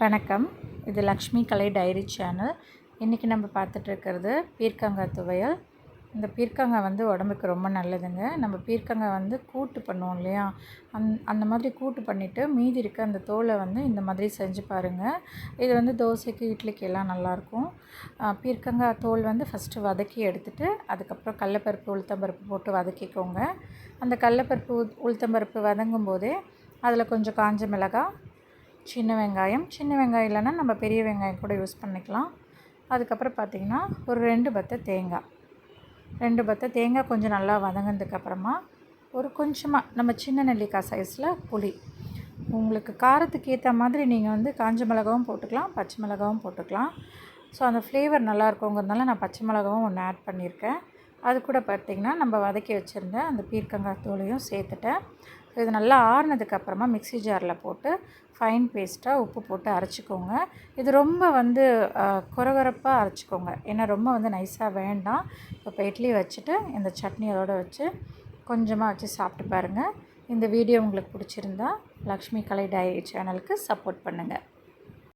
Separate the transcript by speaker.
Speaker 1: வணக்கம். இது லக்ஷ்மி கலை diary channel. இன்றைக்கி நம்ம பார்த்துட்ருக்கிறது பீர்க்கங்காய் துவையல். இந்த பீர்க்கங்காய் வந்து உடம்புக்கு ரொம்ப நல்லதுங்க. நம்ம பீர்க்கங்காய் வந்து கூட்டு பண்ணுவோம் இல்லையா, அந்த மாதிரி கூட்டு பண்ணிவிட்டு மீதி இருக்க அந்த தோலை வந்து இந்த மாதிரி செஞ்சு பாருங்கள். இது வந்து தோசைக்கு இட்லிக்கு எல்லாம் நல்லாயிருக்கும். பீர்க்கங்காய் தோல் வந்து ஃபஸ்ட்டு வதக்கி எடுத்துகிட்டு அதுக்கப்புறம் கடலப்பருப்பு உளுத்தம்பருப்பு போட்டு வதக்கிக்கோங்க. அந்த கடலப்பருப்பு உளுத்தம்பருப்பு வதங்கும் போதே அதில் கொஞ்சம் காஞ்ச மிளகாய், சின்ன வெங்காயம் இல்லைன்னா நம்ம பெரிய வெங்காயம் கூட யூஸ் பண்ணிக்கலாம். அதுக்கப்புறம் பார்த்திங்கன்னா ஒரு 2 பத்தை தேங்காய் கொஞ்சம் நல்லா வதங்கினதுக்கப்புறமா ஒரு கொஞ்சமாக நம்ம சின்ன நெல்லிக்காய் சைஸில் புளி, உங்களுக்கு காரத்துக்கு ஏற்ற மாதிரி நீங்கள் வந்து காஞ்ச மிளகாவும் போட்டுக்கலாம், பச்சை மிளகாவும் போட்டுக்கலாம். ஸோ அந்த ஃப்ளேவர் நல்லா இருக்குங்கிறதுனால நான் பச்சை மிளகாவும் ஒன்று ஆட் பண்ணியிருக்கேன். அது கூட பார்த்திங்கன்னா நம்ம வதக்கி வச்சுருந்த அந்த பீர்க்கங்காய் தூளையும் சேர்த்துட்டேன். இது நல்லா ஆறுனதுக்கப்புறமா மிக்ஸி ஜாரில் போட்டு ஃபைன் பேஸ்ட்டாக உப்பு போட்டு அரைச்சிக்கோங்க. இது ரொம்ப வந்து கொரகொரப்பாக அரைச்சிக்கோங்க, ஏன்னா ரொம்ப வந்து நைஸாக வேண்டாம். இப்போ இட்லி வச்சுட்டு இந்த சட்னி அதோடு வச்சு கொஞ்சமாக வச்சு சாப்பிட்டு பாருங்கள். இந்த வீடியோ உங்களுக்கு பிடிச்சிருந்தா லக்ஷ்மி கலை டைரி சேனலுக்கு சப்போர்ட் பண்ணுங்கள்.